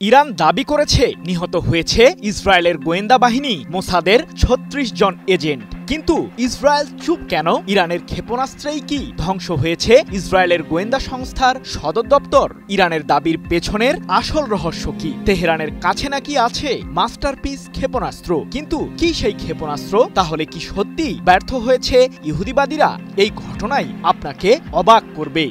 Iran দাবি করেছে নিহত হয়েছে ইসরায়েলের গোয়েন্দা বাহিনী মোসাদের ৩৬ জন এজেন্ট। কিন্তু ইসরায়েল চুপ কেন? ইরানের ক্ষেপণাস্ত্রেই কি ধ্বংস হয়েছে ইসরায়েলের গোয়েন্দা সংস্থার সদর দপ্তর? ইরানের দাবির পেছনের আসল রহস্য কি? তেহরানের কাছে নাকি আছে মাস্টারপিস ক্ষেপণাস্ত্র, কিন্তু কি সেই ক্ষেপণাস্ত্র? তাহলে কি সত্যি ব্যর্থ হয়েছে ইহুদিবাদীরা? এই ঘটনাই আপনাকে অবাক করবে।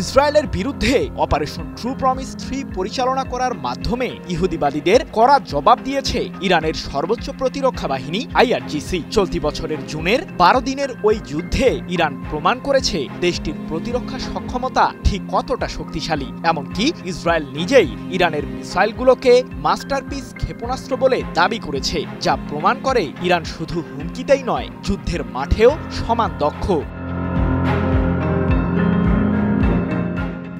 ইসরায়েলের বিরুদ্ধে অপারেশন ট্রু প্রমিস 3 পরিচালনা করার মাধ্যমে ইহুদিবাদীদের কড়া জবাব দিয়েছে ইরানের সর্বোচ্চ প্রতিরক্ষা বাহিনী IRGC। চলতি বছরের জুনের 12 দিনের ওই যুদ্ধে ইরান প্রমাণ করেছে দেশটির প্রতিরক্ষা সক্ষমতা ঠিক কতটা শক্তিশালী। এমনকি ইসরায়েল নিজেই ইরানের মিসাইলগুলোকে মাস্টারপিস ক্ষেপণাস্ত্র বলে দাবি করেছে, যা প্রমাণ করে ইরান শুধু হুমকিতেই নয়, যুদ্ধের মাঠেও সমান দক্ষ।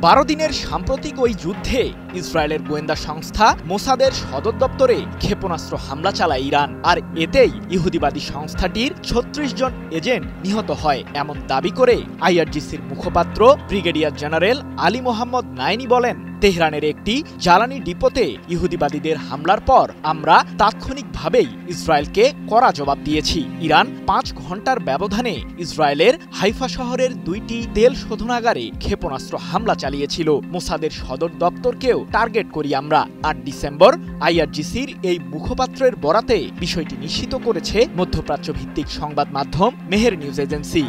12 দিনের সাম্প্রতিক ওই যুদ্ধে ইসরায়েলের গোয়েন্দা সংস্থা মোসাদের সদর দপ্তরে ক্ষেপণাস্ত্র হামলা চালায় ইরান, আর এতেই ইহুদিবাদী সংস্থাটির ৩৬ জন এজেন্ট নিহত হয় এমন দাবি করে IRGCর মুখপাত্র ব্রিগেডিয়ার জেনারেল আলী মোহাম্মদ নাইনি বলেন, তেহরানের একটি জ্বালানি ডিপোতে ইহুদিবাদীদের হামলার পর আমরা তাৎক্ষণিকভাবেই ইসরায়েলকে কড়া জবাব দিয়েছি। ইরান 5 ঘন্টার ব্যবধানে ইসরায়েলের হাইফা শহরের 2টি তেল শোধনাগারে ক্ষেপণাস্ত্র হামলা চালিয়েছিল। মোসাদের সদর দপ্তরকেও টার্গেট করি আমরা। 8 ডিসেম্বর IRGCর এই মুখপাত্রের বরাতে বিষয়টি নিশ্চিত করেছে মধ্যপ্রাচ্য ভিত্তিক সংবাদ মাধ্যম মেহের নিউজ এজেন্সি।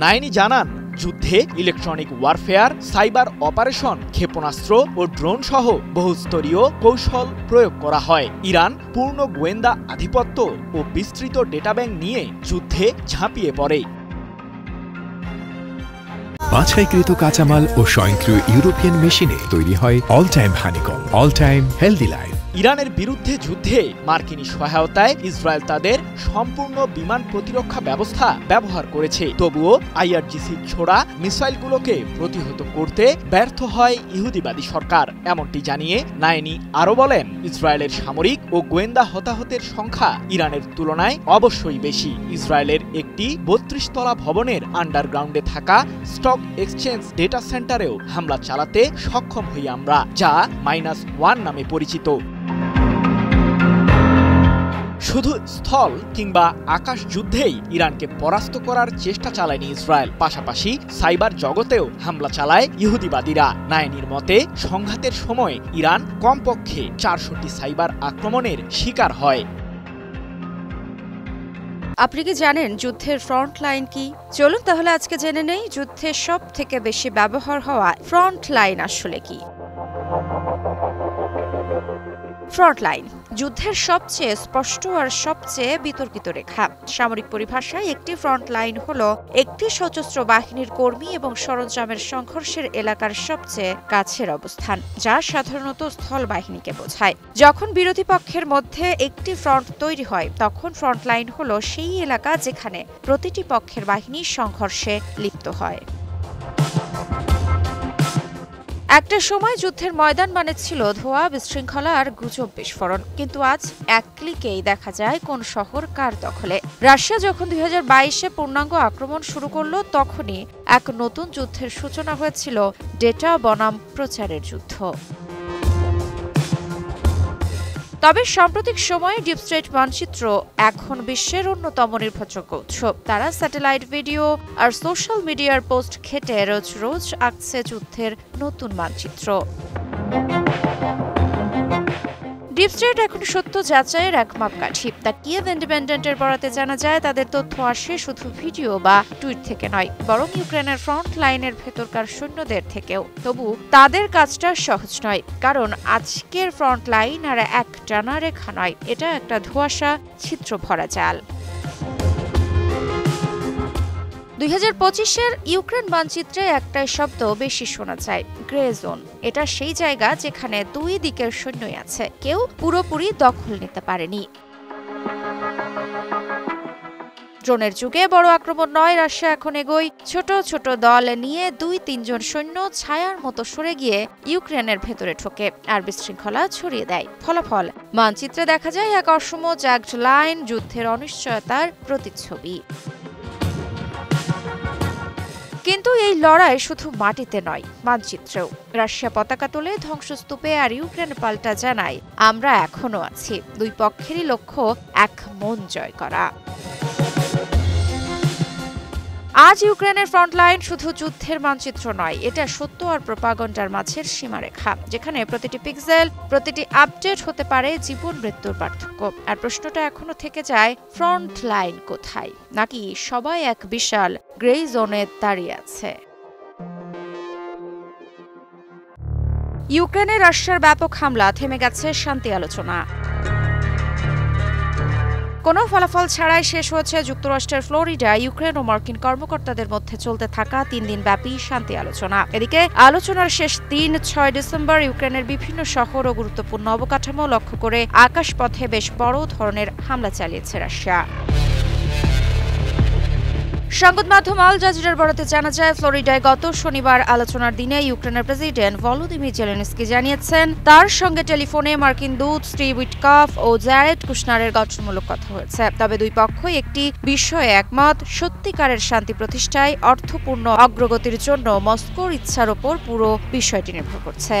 নাইনি জানান, যুদ্ধে ইলেকট্রনিক ওয়ারফেয়ার, সাইবার অপারেশন, ক্ষেপণাস্ত্র ও ড্রোন সহ বহুস্তরীয় কৌশল প্রয়োগ করা হয়। ইরান পূর্ণ গোয়েন্দা আধিপত্য ও বিস্তৃত ডেটাব্যাংক নিয়ে যুদ্ধে ঝাঁপিয়ে পড়ে। বাছাইকৃত কাঁচামাল ও স্বয়ংক্রিয় ইউরোপিয়ান মেশিনে তৈরি হয় all time honeycomb, all time healthy life. ইরানের বিরুদ্ধে যুদ্ধে মার্কিনী সহায়তায় ইসরায়েল তাদের সম্পূর্ণ বিমান প্রতিরক্ষা ব্যবস্থা ব্যবহার করেছে। তবুও IRGCর ছোড়া মিসাইলগুলোকে প্রতিহত করতে ব্যর্থ হয় ইহুদিবাদী সরকার। এমনটি জানিয়ে নাইনি আরও বলেন, ইসরায়েলের সামরিক ও গোয়েন্দা হতাহতের সংখ্যা ইরানের তুলনায় অবশ্যই বেশি। ইসরায়েলের একটি 32 তলা ভবনের আন্ডারগ্রাউন্ডে থাকা স্টক এক্সচেঞ্জ ডেটা সেন্টারেও হামলা চালাতে সক্ষম হই আমরা, যা -1 নামে পরিচিত। শুধু স্থল কিংবা আকাশ যুদ্ধেই ইরানকে পরাস্ত করার চেষ্টা চালায়নি ইসরায়েল, পাশাপাশি সাইবার জগতেও হামলা চালায় ইহুদিবাদীরা। নাইনির মতে, সংঘাতের সময় ইরান কমপক্ষে 400টি সাইবার আক্রমণের শিকার হয়। আপনি কি জানেন যুদ্ধের ফ্রন্ট লাইন কি? চলুন তাহলে আজকে জেনে নেই যুদ্ধের সব থেকে বেশি ব্যবহার হওয়া ফ্রন্ট লাইন আসলে কি। ফ্রন্ট লাইন যুদ্ধের সবচেয়ে স্পষ্ট আর সবচেয়ে বিতর্কিত রেখা। সামরিক পরিভাষায় একটি ফ্রন্ট লাইন হলো একটি সশস্ত্র বাহিনীর কর্মী এবং সরঞ্জামের সংঘর্ষের এলাকার সবচেয়ে কাছের অবস্থান, যা সাধারণত স্থল বাহিনীকে বোঝায়। যখন বিরোধী পক্ষের মধ্যে একটি ফ্রন্ট তৈরি হয়, তখন ফ্রন্ট লাইন হলো সেই এলাকা যেখানে প্রতিটি পক্ষের বাহিনী সংঘর্ষে লিপ্ত হয়। একটা সময় যুদ্ধের ময়দান মানে ছিল ধোঁয়া, বিশৃঙ্খলা আর গুজব বিস্ফোরণ, কিন্তু আজ এক ক্লিকেই দেখা যায় কোন শহর কার দখলে। রাশিয়া যখন 2022-এ পূর্ণাঙ্গ আক্রমণ শুরু করলো, তখনই এক নতুন যুদ্ধের সূচনা হয়েছিল, ডেটা বনাম প্রচারের যুদ্ধ। তবে সাম্প্রতিক সময়ে ডিপ স্টেট মানচিত্র এখন বিশ্বের অন্যতম নির্ভরযোগ্য উৎস। তারা স্যাটেলাইট ভিডিও আর সোশ্যাল মিডিয়ার পোস্ট ঘেঁটে রোজ রোজ আঁকছে যুদ্ধের নতুন মানচিত্র। ডিপ স্টেট এখন সত্য যাচাইয়ের এক মাপকাঠি। দ্য কিয়েভ ইন্ডিপেন্ডেন্টের বরাতে জানা যায়, তাদের তথ্য আসে শুধু ভিডিও বা টুইট থেকে নয়, বরং ইউক্রেনের ফ্রন্ট লাইনের ভেতরকার সৈন্যদের থেকেও। তবু তাদের কাজটা সহজ নয়, কারণ আজকের ফ্রন্ট লাইন আর এক টানা রেখা নয়, এটা একটা ধোঁয়াশা ছিদ্র ভরা জাল। 2025-এর ইউক্রেন মানচিত্রে একটাই শব্দ বেশি শোনা যায়, গ্রে জোন। এটা সেই জায়গা যেখানে দুই দিকের সৈন্যই আছে, কেউ পুরোপুরি দখল নিতে পারেনি। ড্রোনের যুগে বড় আক্রমণ নয়, রাশিয়া এখন এগোয় ছোট ছোট দল নিয়ে 2-3 জন সৈন্য ছায়ার মতো সরে গিয়ে ইউক্রেনের ভেতরে ঢোকে আর বিশৃঙ্খলা ছড়িয়ে দেয়। ফলাফল মানচিত্রে দেখা যায় এক অসম জ্যাগড লাইন, যুদ্ধের অনিশ্চয়তার প্রতিচ্ছবি। কিন্তু এই লড়াই শুধু মাটিতে নয়, মানচিত্রেও। রাশিয়া পতাকা তোলে ধ্বংসস্তূপে, আর ইউক্রেন পাল্টা জানায় আমরা এখনো আছি। দুই পক্ষেরই লক্ষ্য এক মন জয় করা। আজ ইউক্রেনের ফ্রন্টলাইন শুধু যুদ্ধের মানচিত্র নয়, এটা সত্য আর প্রোপাগান্ডার মাঝের সীমারেখা, যেখানে প্রতিটি পিক্সেল, প্রতিটি আপডেট হতে পারে জীবন মৃত্যুর পার্থক্য। আর প্রশ্নটা এখনো থেকে যায়, ফ্রন্টলাইন কোথায়? নাকি সবাই এক বিশাল গ্রে জোনে দাঁড়িয়ে আছে? ইউক্রেনে রাশিয়ার ব্যাপক হামলা, থেমে গেছে শান্তি আলোচনা। কোনো ফলাফল ছাড়াই শেষ হয়েছে যুক্তরাষ্ট্রের ফ্লোরিডা ইউক্রেন ও মার্কিন কর্মকর্তাদের মধ্যে চলতে থাকা 3 দিন ব্যাপী শান্তি আলোচনা। এদিকে আলোচনার শেষ দিন 6 ডিসেম্বর ইউক্রেনের বিভিন্ন শহর ও গুরুত্বপূর্ণ অবকাঠামো লক্ষ্য করে আকাশপথে বেশ বড় ধরনের হামলা চালিয়েছে রাশিয়া। সংবাদ মাধ্যম আল জাজিরার বরাতে জানা যায়, ফ্লোরিডায় গত শনিবার আলোচনার দিনে ইউক্রেনের প্রেসিডেন্ট ভলোদিমির জেলেনস্কি জানিয়েছেন তার সঙ্গে টেলিফোনে মার্কিন দূত স্টিভ উইটকফ ও জ্যারেড কুশনারের গঠনমূলক কথা হয়েছে। তবে দুই পক্ষই একটি বিষয়ে একমত, সত্যিকারের শান্তি প্রতিষ্ঠায় অর্থপূর্ণ অগ্রগতির জন্য মস্কোর ইচ্ছার ওপর পুরো বিষয়টি নির্ভর করছে।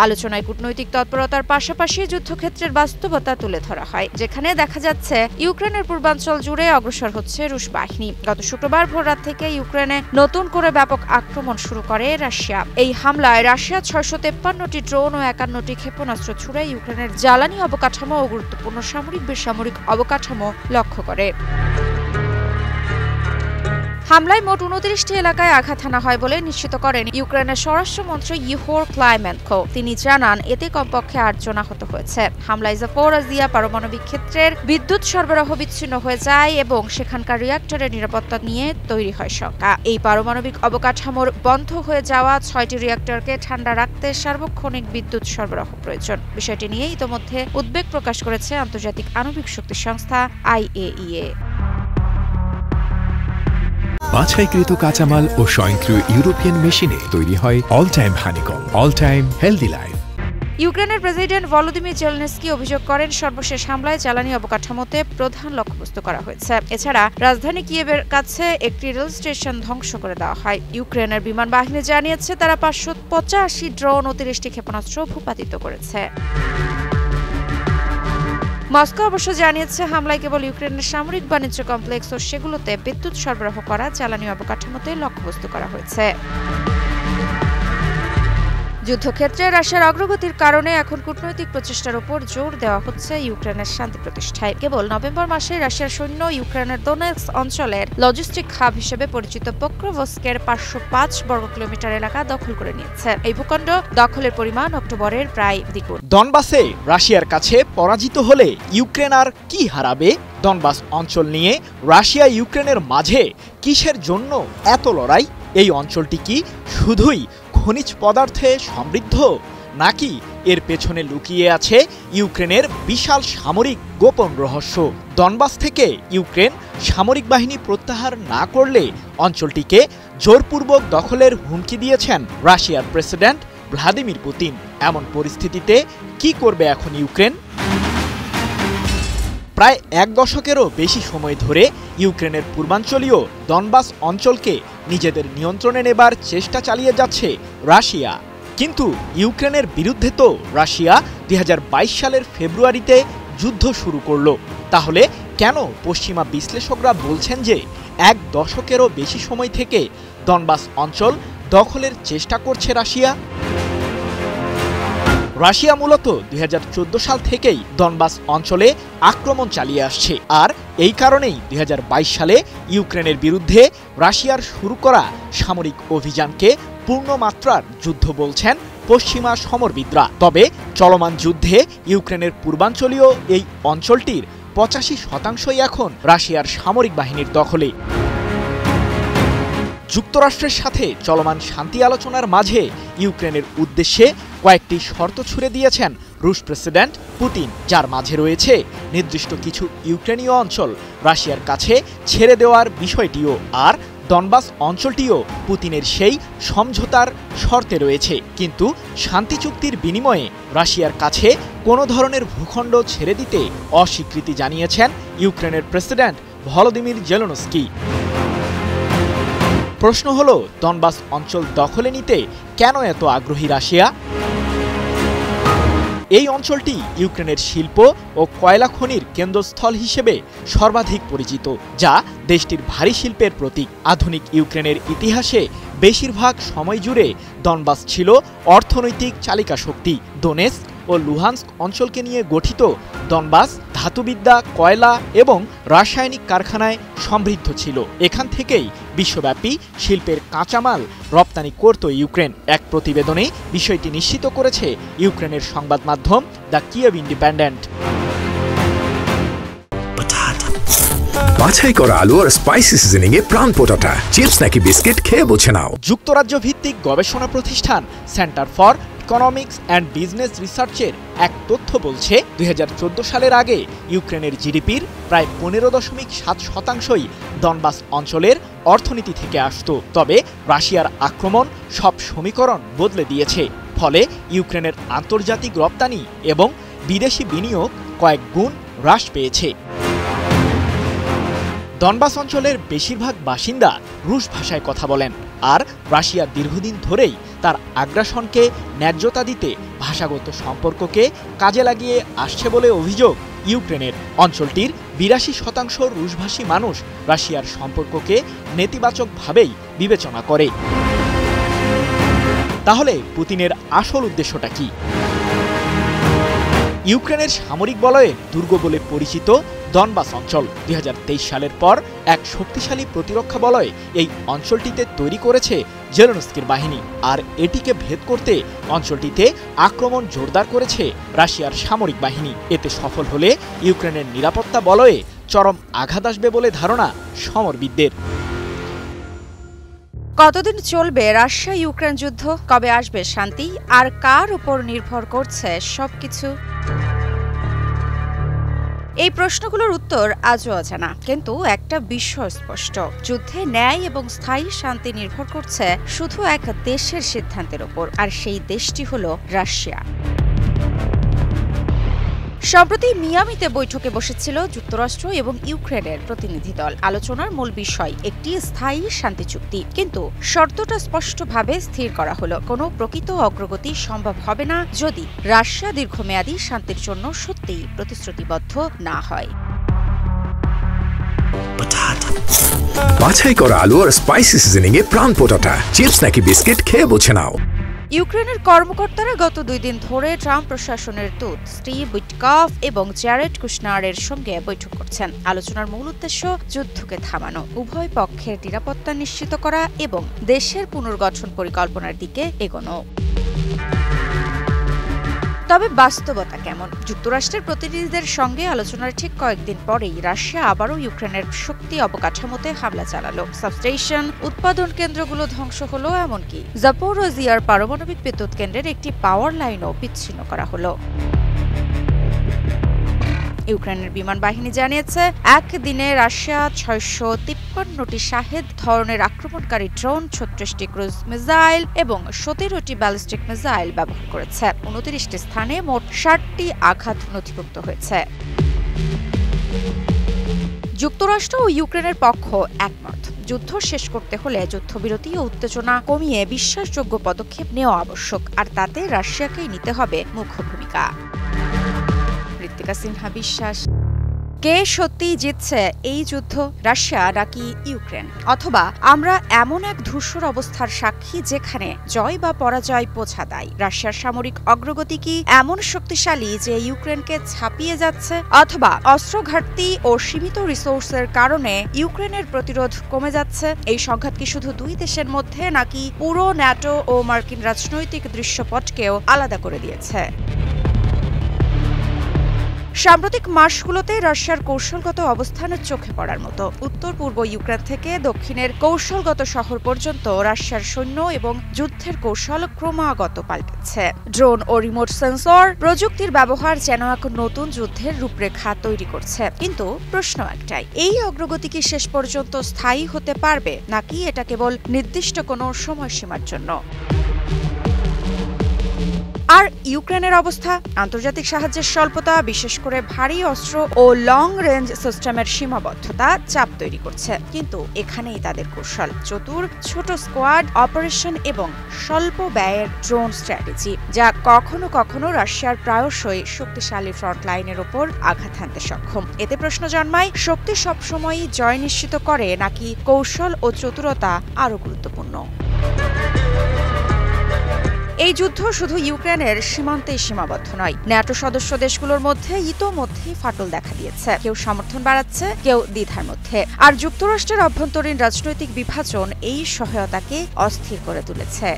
আলোচনায় কূটনৈতিক তৎপরতার পাশাপাশি যুদ্ধক্ষেত্রের বাস্তবতা তুলে ধরা হয়, যেখানে দেখা যাচ্ছে ইউক্রেনের পূর্বাঞ্চল জুড়ে অগ্রসর হচ্ছে রুশ বাহিনী। গত শুক্রবার ভোররাত থেকে ইউক্রেনে নতুন করে ব্যাপক আক্রমণ শুরু করে রাশিয়া। এই হামলায় রাশিয়া 653টি ড্রোন ও 51টি ক্ষেপণাস্ত্র ছুড়ে ইউক্রেনের জ্বালানি অবকাঠামো ও গুরুত্বপূর্ণ সামরিক বেসামরিক অবকাঠামো লক্ষ্য করে। হামলায় মোট 29টি এলাকায় আঘাত হানা হয় বলে নিশ্চিত করেন ইউক্রেনের স্বরাষ্ট্রমন্ত্রী ইহোর ক্লাইমেনকো। তিনি জানান এতে কমপক্ষে 8 জন আহত হয়েছে। হামলায় জাপোরিজিয়া পারমাণবিক ক্ষেত্রের বিদ্যুৎ সরবরাহ বিচ্ছিন্ন হয়ে যায় এবং সেখানকার রিঅ্যাক্টরের নিরাপত্তা নিয়ে তৈরি হয় শঙ্কা। এই পারমাণবিক অবকাঠামোর বন্ধ হয়ে যাওয়া 6টি রিঅ্যাক্টরকে ঠান্ডা রাখতে সার্বক্ষণিক বিদ্যুৎ সরবরাহ প্রয়োজন। বিষয়টি নিয়ে ইতোমধ্যে উদ্বেগ প্রকাশ করেছে আন্তর্জাতিক আণবিক শক্তি সংস্থা IAEA। বাছাইকৃত কাঁচামাল ও স্বয়ংক্রিয় ইউরোপিয়ান মেশিনে তৈরি হয় all time honeycomb, all time healthy life. ইউক্রেনের প্রেসিডেন্ট ভলোদিমির জেলেনস্কি অভিযোগ করেন সর্বশেষ হামলায় জ্বালানি অবকাঠামোতে প্রধান লক্ষ্যবস্তু করা হয়েছে। এছাড়া রাজধানী কিয়েভের কাছে একটি রেল স্টেশন ধ্বংস করে দেওয়া হয়। ইউক্রেনের বিমান বাহিনী জানিয়েছে তারা 585 ড্রোন ও 30টি ক্ষেপণাস্ত্র ভূপাতিত করেছে। মস্কো অবশ্য জানিয়েছে হামলায় কেবল ইউক্রেনের সামরিক বাণিজ্য কমপ্লেক্স ও সেগুলোতে বিদ্যুৎ সরবরাহ করা জ্বালানি অবকাঠামোতে লক্ষ্যবস্তু করা হয়েছে। যুদ্ধক্ষেত্রে রাশিয়ার অগ্রগতির কারণে এখন কূটনৈতিক প্রচেষ্টার উপর জোর দেওয়া হচ্ছে ইউক্রেনের শান্তি প্রতিষ্ঠায়। কেবল নভেম্বর মাসে রাশিয়ার সৈন্য ইউক্রেনের দোনেৎস্ক অঞ্চলের লজিস্টিক হাব হিসেবে পরিচিত পোক্রোভস্কের 505 বর্গ কিলোমিটার এলাকা দখল করে নিয়েছে। এই ভূখণ্ড দখলের পরিমাণ অক্টোবরের প্রায় দ্বিগুণ। ডনবাসে রাশিয়ার কাছে পরাজিত হলে ইউক্রেন আর কি হারাবে? ডনবাস অঞ্চল নিয়ে রাশিয়া ইউক্রেনের মাঝে কিসের জন্য এত লড়াই? এই অঞ্চলটি কি শুধুই খনিজ পদার্থে সমৃদ্ধ, নাকি এর পেছনে লুকিয়ে আছে ইউক্রেনের বিশাল সামরিক গোপন রহস্য? ডনবাস থেকে ইউক্রেন সামরিক বাহিনী প্রত্যাহার না করলে অঞ্চলটিকে জোরপূর্বক দখলের হুমকি দিয়েছেন রাশিয়ার প্রেসিডেন্ট ভ্লাদিমির পুতিন। এমন পরিস্থিতিতে কি করবে এখন ইউক্রেন? প্রায় 1 দশকেরও বেশি সময় ধরে ইউক্রেনের পূর্বাঞ্চলীয় ডনবাস অঞ্চলকে নিজেদের নিয়ন্ত্রণে নেবার চেষ্টা চালিয়ে যাচ্ছে রাশিয়া। কিন্তু ইউক্রেনের বিরুদ্ধে তো রাশিয়া 2022 সালের ফেব্রুয়ারিতে যুদ্ধ শুরু করল। তাহলে কেন পশ্চিমা বিশ্লেষকরা বলছেন যে 1 দশকেরও বেশি সময় থেকে ডনবাস অঞ্চল দখলের চেষ্টা করছে রাশিয়া? রাশিয়া মূলত 2014 সাল থেকেই ডনবাস অঞ্চলে আক্রমণ চালিয়ে আসছে, আর এই কারণেই 2022 সালে ইউক্রেনের বিরুদ্ধে রাশিয়ার শুরু করা সামরিক অভিযানকে পূর্ণমাত্রার যুদ্ধ বলছেন পশ্চিমা সমরবিদরা। তবে চলমান যুদ্ধে ইউক্রেনের পূর্বাঞ্চলীয় এই অঞ্চলটির 85% এখন রাশিয়ার সামরিক বাহিনীর দখলে। যুক্তরাষ্ট্রের সাথে চলমান শান্তি আলোচনার মাঝে ইউক্রেনের উদ্দেশ্যে কয়েকটি শর্ত ছুড়ে দিয়েছেন রুশ প্রেসিডেন্ট পুতিন, যার মাঝে রয়েছে নির্দিষ্ট কিছু ইউক্রেনীয় অঞ্চল রাশিয়ার কাছে ছেড়ে দেওয়ার বিষয়টিও। আর ডনবাস অঞ্চলটিও পুতিনের সেই সমঝোতার শর্তে রয়েছে। কিন্তু শান্তি চুক্তির বিনিময়ে রাশিয়ার কাছে কোনো ধরনের ভূখণ্ড ছেড়ে দিতে অস্বীকৃতি জানিয়েছেন ইউক্রেনের প্রেসিডেন্ট ভলোদিমির জেলেনস্কি। প্রশ্ন হলো, দনবাস অঞ্চল দখলে নিতে কেন এত আগ্রহী রাশিয়া? এই অঞ্চলটি ইউক্রেনের শিল্প ও কয়লা খনির কেন্দ্রস্থল হিসেবে সর্বাধিক পরিচিত, যা দেশটির ভারী শিল্পের প্রতীক। আধুনিক ইউক্রেনের ইতিহাসে বেশিরভাগ সময় জুড়ে দনবাস ছিল অর্থনৈতিক চালিকা শক্তি। দোনেৎস্ক ও লুহান্স্ক অঞ্চলকে নিয়ে গঠিত দনবাস ধাতুবিদ্যা, কয়লা এবং রাসায়নিক কারখানায় সমৃদ্ধ ছিল। এখান থেকেই বিশ্বব্যাপী শিল্পের কাঁচামাল রপ্তানি করত ইউক্রেন। এক প্রতিবেদনে বিষয়টি নিশ্চিত করেছে ইউক্রেনের সংবাদ মাধ্যম দ্য কিয়েভ ইন্ডিপেন্ডেন্ট। বাছাই করা আলু আর স্পাইসি সিজনিং এ প্রাণ পোটাটা, চিপস নাকি বিস্কিট খেয়ে বুঝে নাও। যুক্তরাজ্য ভিত্তিক গবেষণা প্রতিষ্ঠান centre for economics and business রিসার্চের এক তথ্য বলছে, 2014 সালের আগে ইউক্রেনের জিডিপির প্রায় 15.7% দনবাস অঞ্চলের অর্থনীতি থেকে আসত। তবে রাশিয়ার আক্রমণ সব সমীকরণ বদলে দিয়েছে। ফলে ইউক্রেনের আন্তর্জাতিক রপ্তানি এবং বিদেশি বিনিয়োগ কয়েক গুণ হ্রাস পেয়েছে। দনবাস অঞ্চলের বেশিরভাগ বাসিন্দা রুশ ভাষায় কথা বলেন, আর রাশিয়া দীর্ঘদিন ধরেই তার আগ্রাসনকে ন্যায্যতা দিতে ভাষাগত সম্পর্ককে কাজে লাগিয়ে আসছে বলে অভিযোগ ইউক্রেনের। অঞ্চলটির 82% রুশভাষী মানুষ রাশিয়ার সম্পর্ককে নেতিবাচকভাবেই বিবেচনা করে। তাহলে পুতিনের আসল উদ্দেশ্যটা কি? ইউক্রেনের সামরিক বলয়ের দুর্গ বলে পরিচিত দনবাস অঞ্চল 2023 সালের পর এক শক্তিশালী প্রতিরক্ষা বলয় এই অঞ্চলটিতে তৈরি করেছে জেলেনস্কির বাহিনী, আর এটিকে ভেদ করতে অঞ্চলটিতে আক্রমণ জোরদার করেছে রাশিয়ার সামরিক বাহিনী। এতে সফল হলে ইউক্রেনের নিরাপত্তা বলয়ে চরম আঘাত আসবে বলে ধারণা সমরবিদদের। কতদিন চলবে রাশিয়া ইউক্রেন যুদ্ধ? কবে আসবে শান্তি? আর কার উপর নির্ভর করছে সবকিছু? এই প্রশ্নগুলোর উত্তর আজও অজানা, কিন্তু একটা বিষয় স্পষ্ট, যুদ্ধে ন্যায় এবং স্থায়ী শান্তি নির্ভর করছে শুধু এক দেশের সিদ্ধান্তের উপর, আর সেই দেশটি হলো রাশিয়া। সম্প্রতি মিয়ামিতে বৈঠকে বসেছিল যুক্তরাষ্ট্র এবং ইউক্রেনের প্রতিনিধি দল। আলোচনার মূল বিষয় একটি স্থায়ী শান্তি চুক্তি, কিন্তু শর্তটা স্পষ্টভাবে স্থির করা হলো, কোনো প্রকৃত অগ্রগতি সম্ভব হবে না যদি রাশিয়া দীর্ঘমেয়াদী শান্তির জন্য সত্যিই প্রতিশ্রুতিবদ্ধ না হয়। বাছাই করা আলু আর স্পাইসি সিজনিং এ প্রাণ পোটাটা, চিপস নাকি বিস্কিট খেয়ে বুঝে নাও। ইউক্রেনের কর্মকর্তারা গত 2 দিন ধরে ট্রাম্প প্রশাসনের দূত স্টিভ উইটকফ এবং জ্যারেড কুশনারের সঙ্গে বৈঠক করছেন। আলোচনার মূল উদ্দেশ্য যুদ্ধকে থামানো, উভয় পক্ষের নিরাপত্তা নিশ্চিত করা এবং দেশের পুনর্গঠন পরিকল্পনার দিকে এগোনো। তবে বাস্তবতা কেমন? যুক্তরাষ্ট্রের প্রতিনিধিদের সঙ্গে আলোচনার ঠিক কয়েকদিন পরেই রাশিয়া আবারও ইউক্রেনের শক্তি অবকাঠামোতে হামলা চালালো। সাবস্টেশন, উৎপাদন কেন্দ্রগুলো ধ্বংস হলো, এমনকি জাপোরোজিয়ার পারমাণবিক বিদ্যুৎ কেন্দ্রের একটি পাওয়ার লাইনও বিচ্ছিন্ন করা হলো। ইউক্রেনের বিমান বাহিনী জানিয়েছে, একদিনে রাশিয়া 653টি শাহেদ ধরনের আক্রমণকারী ড্রোন, 36টি ক্রুজ মিসাইল এবং 17টি ব্যালিস্টিক মিসাইল ব্যবহার করেছে। 29টি স্থানে মোট 60টি আঘাত নথিভুক্ত হয়েছে। যুক্তরাষ্ট্র ও ইউক্রেনের পক্ষ একমত, যুদ্ধ শেষ করতে হলে যুদ্ধবিরতি ও উত্তেজনা কমিয়ে বিশ্বাসযোগ্য পদক্ষেপ নেওয়া আবশ্যক, আর তাতে রাশিয়াকেই নিতে হবে মুখ্য ভূমিকা। ঋত্বিকা সিনহা বিশ্বাস। কে সত্যিই জিতছে এই যুদ্ধ, রাশিয়া নাকি ইউক্রেন? অথবা আমরা এমন এক ধূসর অবস্থার সাক্ষী যেখানে জয় বা পরাজয় বোঝা দেয়? রাশিয়ার সামরিক অগ্রগতি কি এমন শক্তিশালী যে ইউক্রেনকে ছাপিয়ে যাচ্ছে? অথবা অস্ত্র ঘাটতি ও সীমিত রিসোর্সের কারণে ইউক্রেনের প্রতিরোধ কমে যাচ্ছে? এই সংঘাত কি শুধু দুই দেশের মধ্যে, নাকি পুরো ন্যাটো ও মার্কিন রাজনৈতিক দৃশ্যপটকেও আলাদা করে দিয়েছে? সাম্প্রতিক মাসগুলোতে রাশিয়ার কৌশলগত অবস্থানের চোখে পড়ার মতো। উত্তর পূর্ব ইউক্রেন থেকে দক্ষিণের কৌশলগত শহর পর্যন্ত রাশিয়ার সৈন্য এবং যুদ্ধের কৌশল ক্রমাগত পাল্টেছে। ড্রোন ও রিমোট সেন্সর প্রযুক্তির ব্যবহার যেন এক নতুন যুদ্ধের রূপরেখা তৈরি করছে। কিন্তু প্রশ্ন একটাই, এই অগ্রগতি কি শেষ পর্যন্ত স্থায়ী হতে পারবে, নাকি এটা কেবল নির্দিষ্ট কোনো সময়সীমার জন্য? আর ইউক্রেনের অবস্থা? আন্তর্জাতিক সাহায্যের স্বল্পতা, বিশেষ করে ভারী অস্ত্র ও লং রেঞ্জ সিস্টেমের সীমাবদ্ধতা চাপ তৈরি করছে। কিন্তু এখানেই তাদের কৌশল, চতুর ছোট স্কোয়াড অপারেশন এবং স্বল্প ব্যয়ের ড্রোন স্ট্র্যাটেজি, যা কখনো কখনো রাশিয়ার প্রায়শই শক্তিশালী ফ্রন্টলাইনের ওপর আঘাত হানতে সক্ষম। এতে প্রশ্ন জন্মায়, শক্তি সবসময়ই জয় নিশ্চিত করে নাকি কৌশল ও চতুরতা আরও গুরুত্বপূর্ণ? এই যুদ্ধ শুধু ইউক্রেনের সীমান্তেই সীমাবদ্ধ নয়। ন্যাটো সদস্য দেশগুলোর মধ্যে ইতোমধ্যেই ফাটল দেখা দিয়েছে, কেউ সমর্থন বাড়াচ্ছে, কেউ দ্বিধার মধ্যে। আর যুক্তরাষ্ট্রের অভ্যন্তরীণ রাজনৈতিক বিভাজন এই সহায়তাকে অস্থির করে তুলেছে।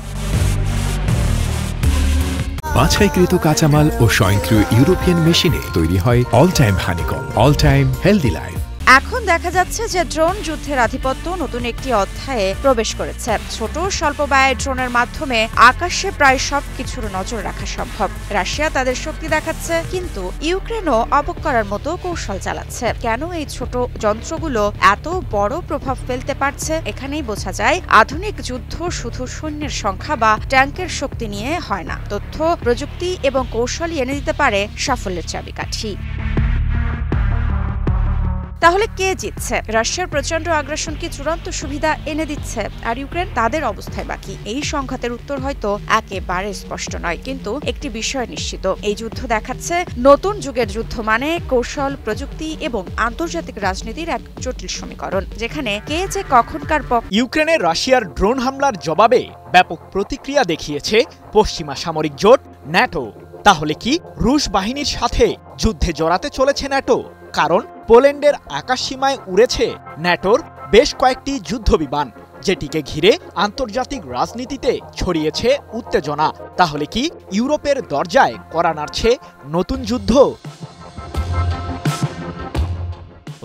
বাছাইকৃত কাঁচামাল ও স্বয়ংক্রিয় ইউরোপিয়ান মেশিনে তৈরি হয় all time honeycomb, all time healthy life. এখন দেখা যাচ্ছে যে ড্রোন যুদ্ধের আধিপত্য নতুন একটি অধ্যায়ে প্রবেশ করেছে। ছোট স্বল্প ব্যয়ের ড্রোনের মাধ্যমে আকাশে প্রায় সবকিছুর নজর রাখা সম্ভব। রাশিয়া তাদের শক্তি দেখাচ্ছে, কিন্তু ইউক্রেনও অবাক করার মতো কৌশল চালাচ্ছে। কেন এই ছোট যন্ত্রগুলো এত বড় প্রভাব ফেলতে পারছে? এখানেই বোঝা যায়, আধুনিক যুদ্ধ শুধু সৈন্যের সংখ্যা বা ট্যাঙ্কের শক্তি নিয়ে হয় না, তথ্য, প্রযুক্তি এবং কৌশলই এনে দিতে পারে সাফল্যের চাবিকাঠি। তাহলে কে জিতছে? রাশিয়ার প্রচন্ড আগ্রাসন কি চূড়ান্ত সুবিধা এনে দিচ্ছে, আর ইউক্রেন তাদের অবস্থায় বাকি? এই সংঘাতের উত্তর হয়তো একেবারে স্পষ্ট নয়, কিন্তু একটি বিষয় নিশ্চিত, এই যুদ্ধ দেখাচ্ছে নতুন যুগের যুদ্ধ মানে কৌশল, প্রযুক্তি এবং আন্তর্জাতিক রাজনীতির এক জটিল সমীকরণ, যেখানে কে যে কখনকার ইউক্রেনের রাশিয়ার ড্রোন হামলার জবাবে ব্যাপক প্রতিক্রিয়া দেখিয়েছে পশ্চিমা সামরিক জোট ন্যাটো। তাহলে কি রুশ বাহিনীর সাথে যুদ্ধে জড়াতে চলেছে ন্যাটো? কারণ পোল্যান্ডের আকাশসীমায় উড়েছে ন্যাটোর বেশ কয়েকটি যুদ্ধবিমান, যেটিকে ঘিরে আন্তর্জাতিক রাজনীতিতে ছড়িয়েছে উত্তেজনা। তাহলে কি ইউরোপের দরজায় কড়া নাড়ছে নতুন যুদ্ধ?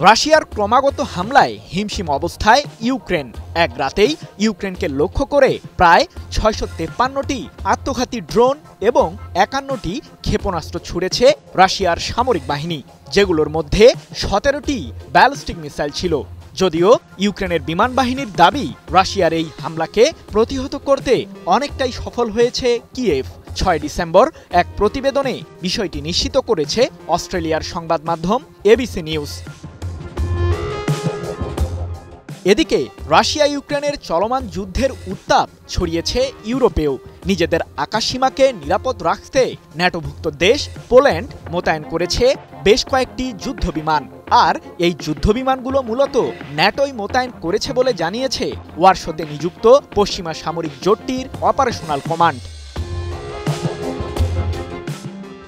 রাশিয়ার ক্রমাগত হামলায় হিমশিম অবস্থায় ইউক্রেন। এক রাতেই ইউক্রেনকে লক্ষ্য করে প্রায় ৬৫৩টি আত্মঘাতী ড্রোন এবং ৫১টি ক্ষেপণাস্ত্র ছুড়েছে রাশিয়ার সামরিক বাহিনী, যেগুলোর মধ্যে ১৭টি ব্যালিস্টিক মিসাইল ছিল। যদিও ইউক্রেনের বিমান বাহিনীর দাবি, রাশিয়ার এই হামলাকে প্রতিহত করতে অনেকটাই সফল হয়েছে কিয়েভ। ৬ ডিসেম্বর এক প্রতিবেদনে বিষয়টি নিশ্চিত করেছে অস্ট্রেলিয়ার সংবাদ মাধ্যম এবিসি নিউজ। এদিকে রাশিয়া ইউক্রেনের চলমান যুদ্ধের উত্তাপ ছড়িয়েছে ইউরোপেও। নিজেদের আকাশসীমাকে নিরাপদ রাখতে ন্যাটোভুক্ত দেশ পোল্যান্ড মোতায়েন করেছে বেশ কয়েকটি যুদ্ধবিমান। আর এই যুদ্ধবিমানগুলো মূলত ন্যাটোই মোতায়েন করেছে বলে জানিয়েছে ওয়ারশোতে নিযুক্ত পশ্চিমা সামরিক জোটটির অপারেশনাল কমান্ড।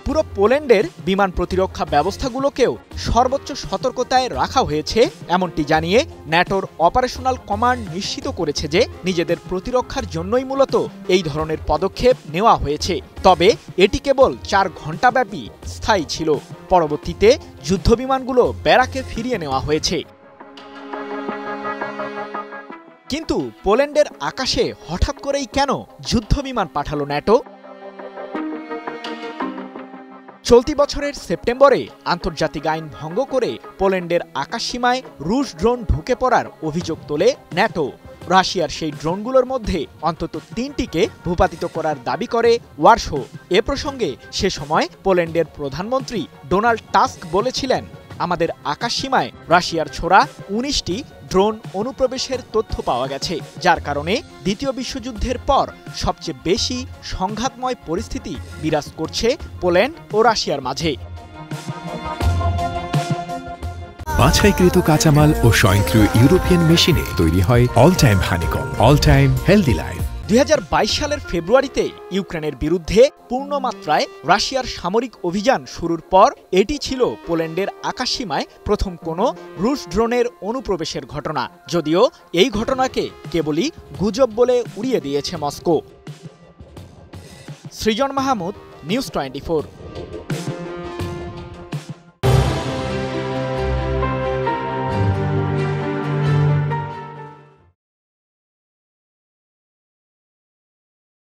পুরো পোল্যান্ডের বিমান প্রতিরক্ষা ব্যবস্থাগুলোকেও সর্বোচ্চ সতর্কতায় রাখা হয়েছে, এমনটি জানিয়ে ন্যাটোর অপারেশনাল কমান্ড নিশ্চিত করেছে যে নিজেদের প্রতিরক্ষার জন্যই মূলত এই ধরনের পদক্ষেপ নেওয়া হয়েছে। তবে এটি কেবল ৪ ঘণ্টাব্যাপী স্থায়ী ছিল। পরবর্তীতে যুদ্ধবিমানগুলো ব্যারাকে ফিরিয়ে নেওয়া হয়েছে। কিন্তু পোল্যান্ডের আকাশে হঠাৎ করেই কেন যুদ্ধবিমান পাঠালো ন্যাটো? চলতি বছরের সেপ্টেম্বরে আন্তর্জাতিক আইন ভঙ্গ করে পোল্যান্ডের আকাশসীমায় রুশ ড্রোন ঢুকে পড়ার অভিযোগ তোলে ন্যাটো। রাশিয়ার সেই ড্রোনগুলোর মধ্যে অন্তত ৩টিকে ভূপাতিত করার দাবি করে ওয়ারশো। এ প্রসঙ্গে সে সময় পোল্যান্ডের প্রধানমন্ত্রী ডোনাল্ড টাস্ক বলেছিলেন, আমাদের আকাশসীমায় রাশিয়ার ছোড়া ১৯টি ড্রোন অনুপ্রবেশের তথ্য পাওয়া গেছে, যার কারণে দ্বিতীয় বিশ্বযুদ্ধের পর সবচেয়ে বেশি সংঘাতময় পরিস্থিতি বিরাজ করছে পোল্যান্ড ও রাশিয়ার মাঝে। বাছাইকৃত কাঁচামাল ও স্বয়ংক্রিয় ইউরোপিয়ান মেশিনে তৈরি হয় all time honeycomb, all time healthy life. ২০২২ সালের ফেব্রুয়ারিতে ইউক্রেনের বিরুদ্ধে পূর্ণমাত্রায় রাশিয়ার সামরিক অভিযান শুরুর পর এটি ছিল পোল্যান্ডের আকাশসীমায় প্রথম কোনো রুশ ড্রোনের অনুপ্রবেশের ঘটনা। যদিও এই ঘটনাকে কেবলই গুজব বলে উড়িয়ে দিয়েছে মস্কো। সৃজন মাহমুদ, নিউজ 24।